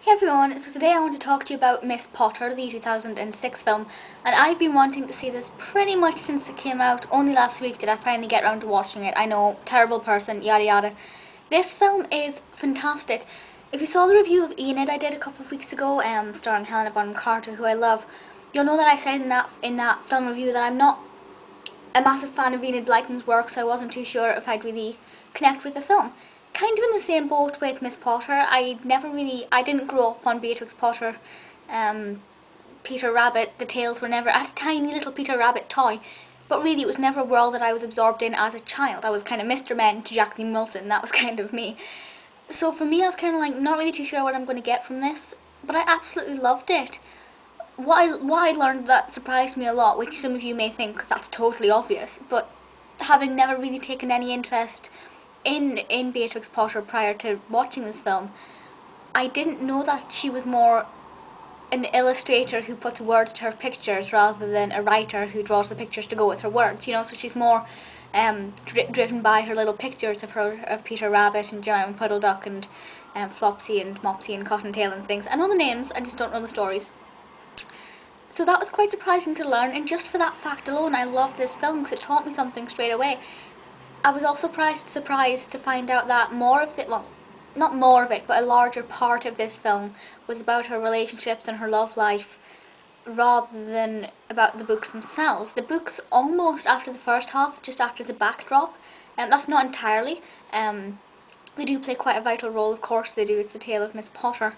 Hey everyone, so today I want to talk to you about Miss Potter, the 2006 film, and I've been wanting to see this pretty much since it came out. Only last week did I finally get around to watching it. I know, terrible person, yada yada. This film is fantastic. If you saw the review of Enid I did a couple of weeks ago, starring Helen Bonham Carter, who I love, you'll know that I said in that film review that I'm not a massive fan of Enid Blyton's work, so I wasn't too sure if I'd really connect with the film. Kind of in the same boat with Miss Potter. I didn't grow up on Beatrix Potter, Peter Rabbit. The tales were never a tiny little Peter Rabbit toy, but really it was never a world that I was absorbed in as a child. I was kind of Mr. Men to Jack Lee Wilson. That was kind of me. So for me, I was kind of like not really too sure what I'm going to get from this, but I absolutely loved it. What I learned that surprised me a lot, which some of you may think that's totally obvious, but having never really taken any interest in Beatrix Potter prior to watching this film, I didn't know that she was more an illustrator who puts words to her pictures rather than a writer who draws the pictures to go with her words, you know, so she's more driven by her little pictures of Peter Rabbit and John and Puddle Duck and Flopsy and Mopsy and Cottontail and things. I know the names, I just don't know the stories. So that was quite surprising to learn, and just for that fact alone I loved this film because it taught me something straight away. I was also surprised to find out that more of it, well, not more of it, but a larger part of this film was about her relationships and her love life rather than about the books themselves. The books almost after the first half just act as a backdrop, and that's not entirely. They do play quite a vital role, of course they do. It's the tale of Miss Potter.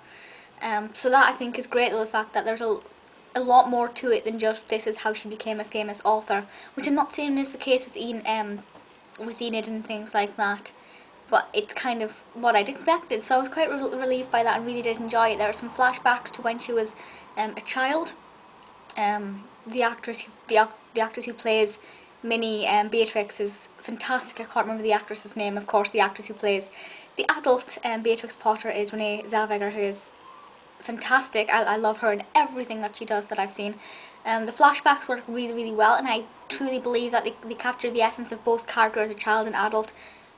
So that I think is great, though, the fact that there's a lot more to it than just this is how she became a famous author, which I'm not saying is the case with Enid and things like that, but it's kind of what I'd expected, so I was quite relieved by that and really did enjoy it. There were some flashbacks to when she was a child. The actress who plays Minnie Beatrix is fantastic. I can't remember the actress's name. Of course, the actress who plays the adult Beatrix Potter is Renee Zellweger, who is fantastic. I love her in everything that she does that I've seen. The flashbacks work really, really well, and I truly believe that they capture the essence of both characters, a child and adult,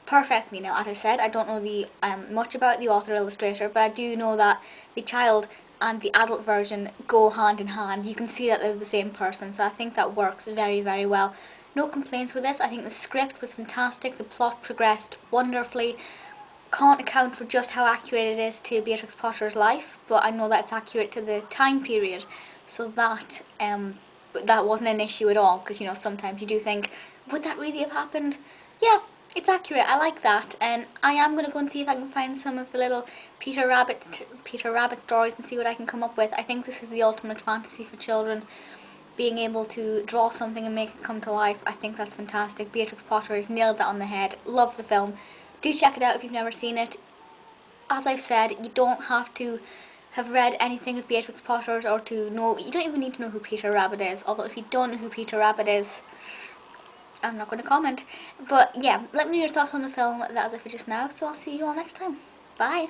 perfectly. Now, as I said, I don't know the much about the author-illustrator, but I do know that the child and the adult version go hand in hand. You can see that they're the same person, so I think that works very, very well. No complaints with this. I think the script was fantastic, the plot progressed wonderfully. Can't account for just how accurate it is to Beatrix Potter's life, but I know that it's accurate to the time period, so that wasn't an issue at all, because, you know, sometimes you do think, would that really have happened? Yeah, it's accurate. I like that, and I am going to go and see if I can find some of the little Peter Rabbit stories and see what I can come up with. I think this is the ultimate fantasy for children, being able to draw something and make it come to life. I think that's fantastic. Beatrix Potter has nailed that on the head. Love the film. Do check it out if you've never seen it. As I've said, you don't have to have read anything of Beatrix Potter's or to know, you don't even need to know who Peter Rabbit is, although if you don't know who Peter Rabbit is, I'm not going to comment. But yeah, let me know your thoughts on the film. That is it for just now, so I'll see you all next time. Bye!